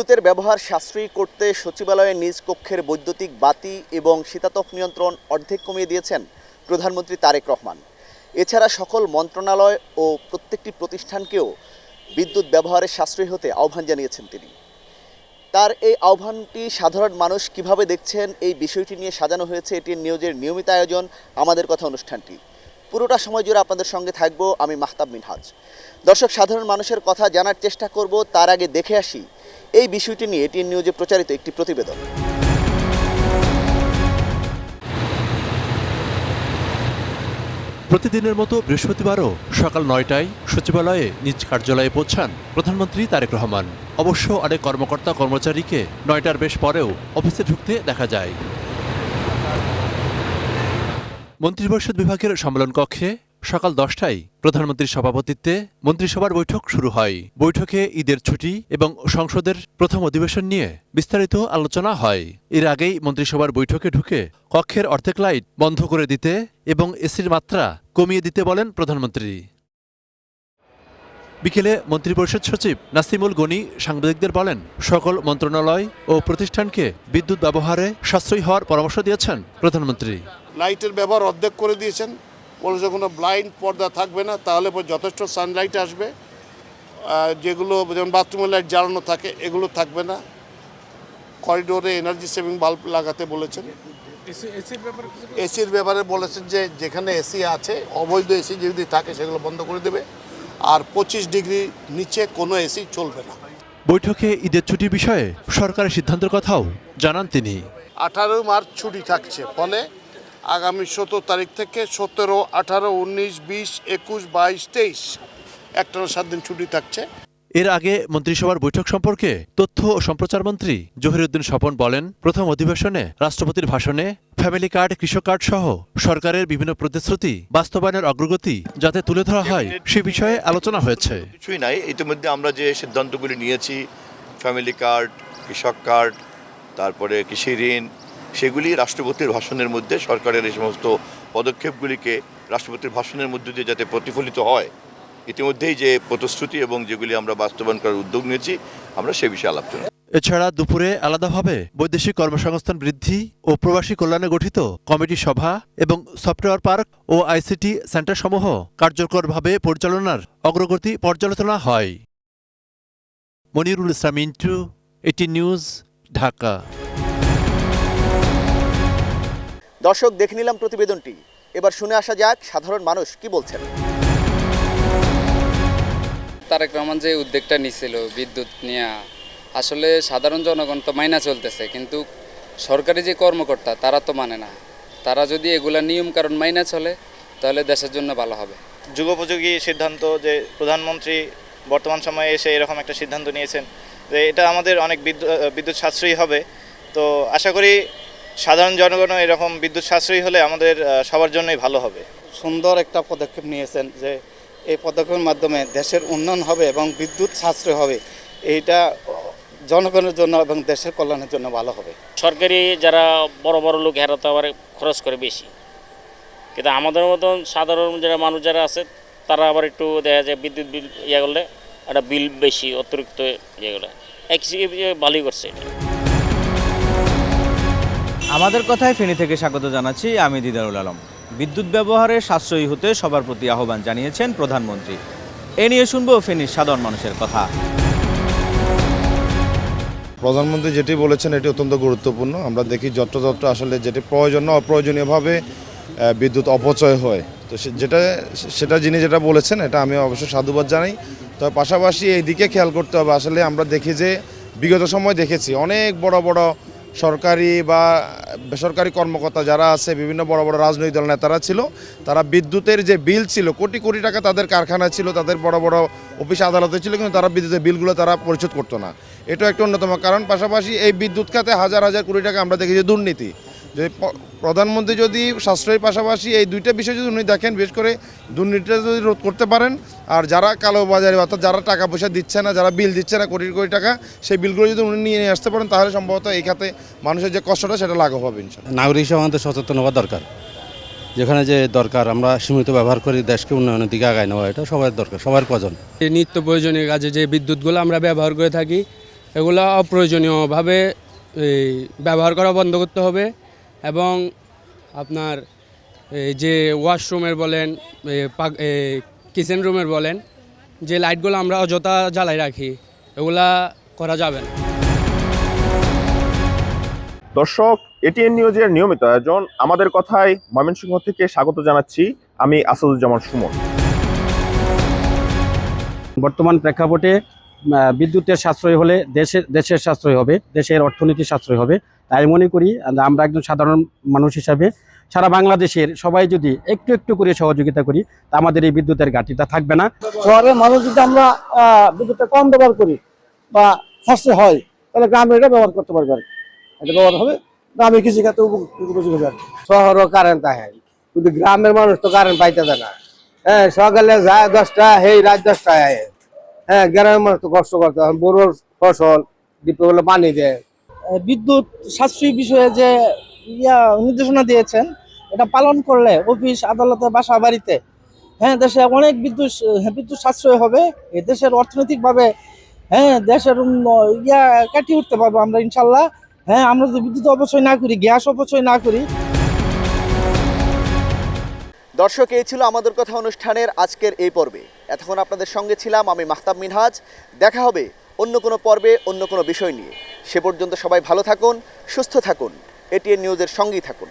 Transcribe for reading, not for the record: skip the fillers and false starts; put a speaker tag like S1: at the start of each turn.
S1: বিদ্যুতের ব্যবহার সাশ্রয়ী করতে সচিবালয়ের নিজ কক্ষের বৈদ্যুতিক বাতি এবং শীতাতপ নিয়ন্ত্রণ অর্ধেক কমিয়ে দিয়েছেন প্রধানমন্ত্রী তারেক রহমান। এছাড়া সকল মন্ত্রণালয় ও প্রত্যেকটি প্রতিষ্ঠানকেও বিদ্যুৎ ব্যবহারে সাশ্রয়ী হতে আহ্বান জানিয়েছেন তিনি। তার এই আহ্বানটি সাধারণ মানুষ কিভাবে দেখছেন, এই বিষয়টি নিয়ে সাজানো হয়েছে এটিএন নিউজের নিয়মিত আয়োজন আমাদের কথা অনুষ্ঠানটি। পুরোটা সময় জুড়ে আপনাদের সঙ্গে থাকবো আমি মাহতাব মিনহাজ। দর্শক, সাধারণ মানুষের কথা জানার চেষ্টা করব, তার আগে দেখে আসি এই বিষয়টি নিয়ে এটিএন নিউজে প্রচারিত একটি প্রতিবেদন।
S2: প্রতিদিনের মতো বৃহস্পতিবারও সকাল ৯টায় সচিবালয়ে নিজ কার্যালয়ে পৌঁছান প্রধানমন্ত্রী তারেক রহমান। অবশ্য অনেক কর্মকর্তা কর্মচারীকে ৯টার বেশ পরেও অফিসে ঢুকতে দেখা যায়। মন্ত্রিপরিষদ বিভাগের সম্মেলন কক্ষে সকাল 10টায় প্রধানমন্ত্রীর সভাপতিত্বে মন্ত্রিসভার বৈঠক শুরু হয়। বৈঠকে ঈদের ছুটি এবং সংসদের প্রথম অধিবেশন নিয়ে বিস্তারিত আলোচনা হয়। এর আগেই মন্ত্রিসভার বৈঠকে ঢুকে কক্ষের অর্ধেক লাইট বন্ধ করে দিতে এবং এসির মাত্রা কমিয়ে দিতে বলেন প্রধানমন্ত্রী। বিকেলে মন্ত্রিপরিষদ সচিব নাসিমুল গনি সাংবাদিকদের বলেন, সকল মন্ত্রণালয় ও প্রতিষ্ঠানকে বিদ্যুৎ ব্যবহারে সাশ্রয়ী হওয়ার পরামর্শ দিয়েছেন প্রধানমন্ত্রী।
S3: লাইটের ব্যবহার অর্ধেক করে দিয়েছেন, বলেছে কোনো ব্লাইন্ড পর্দা থাকবে না, তাহলে যথেষ্ট সানলাইট আসবে। যেগুলো যেমন বাথরুমের লাইট জ্বালানো থাকে এগুলো থাকবে না। করিডোরে এনার্জি সেভিং বাল্ব লাগাতে বলেছেন। এসির ব্যাপারে বলেছেন যে যেখানে এসি আছে অবৈধ এসি যদি থাকে সেগুলো বন্ধ করে দেবে, আর 25 ডিগ্রি নিচে কোনো এসি চলবে না।
S2: বৈঠকে ঈদের ছুটির বিষয়ে সরকারের সিদ্ধান্তের কথাও জানান তিনি।
S3: 18 মার্চ ছুটি থাকছে, ফলে আগামী 17 তারিখ থেকে 17, 18, 19, 20, 21, 22, 23 একটানা 7 দিন ছুটি থাকছে।
S2: এর আগে মন্ত্রিসভার বৈঠক সম্পর্কে তথ্য ও সম্প্রচার মন্ত্রী জহিরুদ্দিন স্বপন বলেন, প্রথম অধিবেশনে রাষ্ট্রপতির ভাষণে ফ্যামিলি কার্ড, কৃষক কার্ড সহ সরকারের বিভিন্ন প্রতিশ্রুতি বাস্তবায়নের অগ্রগতি যাতে তুলে ধরা হয় সে বিষয়ে আলোচনা হয়েছে।
S4: কিছুই নাই, ইতিমধ্যে আমরা যে সিদ্ধান্তগুলি নিয়েছি, ফ্যামিলি কার্ড, কৃষক কার্ড, তারপরে কৃষি ঋণ, সেগুলি রাষ্ট্রপতির ভাষণের মধ্যে সরকারের এই সমস্ত পদক্ষেপগুলিকে রাষ্ট্রপতির ভাষণের মধ্যে দিয়ে যাতে প্রতিফলিত হয়, ইতিমধ্যেই যে প্রতিশ্রুতি এবং যেগুলি আমরা বাস্তবায়ন করার উদ্যোগ নিয়েছি আমরা সে বিষয়ে আলাপ করব।
S2: এছাড়া দুপুরে আলাদাভাবে বৈদেশিক কর্মসংস্থান বৃদ্ধি ও প্রবাসী কল্যাণে গঠিত কমিটি সভা এবং সফটওয়্যার পার্ক ও আইসিটি সেন্টারসমূহ কার্যকরভাবে পরিচালনার অগ্রগতি পর্যালোচনা হয়। Monirul Islam Mintu, ATN news, Dhaka.
S1: দর্শক, দেখে নিলাম প্রতিবেদনটি। এবার শুনে আসা যাক সাধারণ মানুষ কি বলছেন।
S5: তারেক রহমান যে উদ্যোগটা নিয়েছিল বিদ্যুৎ নিয়ে, আসলে সাধারণ জনগণ তো মাইনা চলতেছে, কিন্তু সরকারি যে কর্মকর্তা তারা তো মানে না। তারা যদি এগুলা নিয়ম কারণ মাইনা চলে তাহলে দেশের জন্য ভালো হবে।
S6: যুগোপযোগী সিদ্ধান্ত যে প্রধানমন্ত্রী বর্তমান সময়ে এসে এরকম একটা সিদ্ধান্ত নিয়েছেন যে এটা আমাদের অনেক বিদ্যুৎ সাশ্রয়ী হবে। তো আশা করি সাধারণ জনগণও এরকম বিদ্যুৎ সাশ্রয়ী হলে আমাদের সবার জন্যই ভালো হবে।
S7: সুন্দর একটা পদক্ষেপ নিয়েছেন যে এই পদক্ষেপের মাধ্যমে দেশের উন্নয়ন হবে এবং বিদ্যুৎ সাশ্রয় হবে। এইটা জনগণের জন্য এবং দেশের কল্যাণের জন্য ভালো হবে।
S8: সরকারি যারা বড় বড় লোক এরা তো আবার খরচ করে বেশি, কিন্তু আমাদের মতন সাধারণ যারা মানুষ যারা আছে তারা আবার একটু দেখা যায় বিদ্যুৎ বিল ইয়ে করলে একটা বিল বেশি অতিরিক্ত ইয়েগুলো ভালোই করছে।
S9: আমাদের কথায় ফেনী থেকে স্বাগত জানাচ্ছি আমি দিদারুল আলম। বিদ্যুৎ ব্যবহারে সাশ্রয়ী হতে সবার প্রতি আহ্বান জানিয়েছেন প্রধানমন্ত্রী। এ নিয়ে শুনবো ফেনীর সাধারণ মানুষের কথা।
S10: প্রধানমন্ত্রী যেটি বলেছেন এটি অত্যন্ত গুরুত্বপূর্ণ। আমরা দেখি যত্রতত্র আসলে যেটি প্রয়োজন না অপ্রয়োজনীয়ভাবে বিদ্যুৎ অপচয় হয়, তো সেটা যিনি যেটা বলেছেন এটা আমি অবশ্যই সাধুবাদ জানাই। তবে পাশাপাশি এই দিকে খেয়াল করতে হবে, আসলে আমরা দেখি যে বিগত সময় দেখেছি অনেক বড় বড় সরকারি বা বেসরকারি কর্মকর্তা যারা আছে, বিভিন্ন বড় বড় রাজনৈতিক দল নেতারা ছিল, তারা বিদ্যুতের যে বিল ছিল কোটি কোটি টাকা তাদের কারখানা ছিল, তাদের বড় বড় অফিস আদালতে ছিল, কিন্তু তারা বিদ্যুতের বিলগুলো তারা পরিশোধ করতো না। এটা একটা অন্যতম কারণ। পাশাপাশি এই বিদ্যুৎ খাতে হাজার হাজার কোটি টাকা আমরা দেখি যে দুর্নীতি। যে প্রধানমন্ত্রী যদি সাশ্রয়ের পাশাপাশি এই দুইটা বিষয় যদি উনি দেখেন, বিশেষ করে দুর্নীতিটা যদি রোধ করতে পারেন, আর যারা কালোবাজারি অর্থাৎ যারা টাকা পয়সা দিচ্ছে না, যারা বিল দিচ্ছে না কোটি কোটি টাকা, সেই বিলগুলো যদি উনি নিয়ে আসতে পারেন তাহলে সম্ভবত এই খাতে মানুষের যে কষ্টটা সেটা লাঘব হবে ইনশাআল্লাহ।
S11: নাগরিক হিসেবে আমাদের সচেতন হওয়া দরকার। যেখানে যে দরকার আমরা সীমিত ব্যবহার করি, দেশকে উন্নয়নের দিকে আগায় নেওয়া, এটা সবার দরকার, সবার প্রয়োজন।
S12: নিত্য প্রয়োজনীয় কাজে যে বিদ্যুৎগুলো আমরা ব্যবহার করে থাকি এগুলো অপ্রয়োজনীয়ভাবে এই ব্যবহার করা বন্ধ করতে হবে এবং আপনার এই যে ওয়াশরুমের বলেন কিচেন রুমের বলেন যে লাইটগুলো আমরা অযথা জ্বালাই রাখি এগুলা করা যাবে না।
S13: দর্শক, এটিএন নিউজের নিয়মিত আয়োজন আমাদের কথায় ময়মনসিংহ থেকে স্বাগত জানাচ্ছি আমি আসাদুজ্জামান সুমন।
S11: বর্তমান প্রেক্ষাপটে বিদ্যুতের সাশ্রয় হলে দেশের সাশ্রয় হবে, দেশের অর্থনীতি সাশ্রয় হবে। তাই মনে করি আমরা একজন সাধারণ মানুষ হিসাবে সারা বাংলাদেশের সবাই যদি একটু একটু করে সহযোগিতা করি তা আমাদের এই বিদ্যুতের ঘাটতিটা থাকবে না।
S7: শহরের মানুষ যদি আমরা বিদ্যুৎটা কম ব্যবহার করি বা সাশ্রয় হয় তাহলে গ্রামে এটা ব্যবহার করতে পারবে, আর এটা ব্যবহার হবে গ্রামে কৃষিখাতে উপযোগী হবে। শহরও কারেন্ট আহে কিন্তু গ্রামের মানুষ তো কারেন্ট পাইতে দেয় না। হ্যাঁ, সকালে যায় 10টা, হেই রাত 10টায় আহে। হ্যাঁ, গ্রামের মানুষ তো কষ্ট করতে হয়, বড় ফসল ডিপগুলো পানি দেয়। বিদ্যুৎ সাশ্রয়ী বিষয়ে যে নির্দেশনা দিয়েছেন এটা পালন করলে অফিস আদালতে বাসা বাড়িতে দেশে অনেক বিদ্যুৎ সাশ্রয় হবে। দেশের অর্থনৈতিকভাবে দেশের কাটিয়ে উঠতে পারবো আমরা ইনশাল্লাহ। আমরা যদি বিদ্যুৎ অপচয় না করি, গ্যাস অপচয় না করি।
S1: দর্শক, এই ছিল আমাদের কথা অনুষ্ঠানের আজকের এই পর্বে। এতক্ষণ আপনাদের সঙ্গে ছিলাম আমি মাহতাব মিনহাজ। দেখা হবে অন্য কোনো পর্বে অন্য কোনো বিষয় নিয়ে। সে পর্যন্ত সবাই ভালো থাকুন, সুস্থ থাকুন, এটিএন নিউজের সঙ্গেই থাকুন।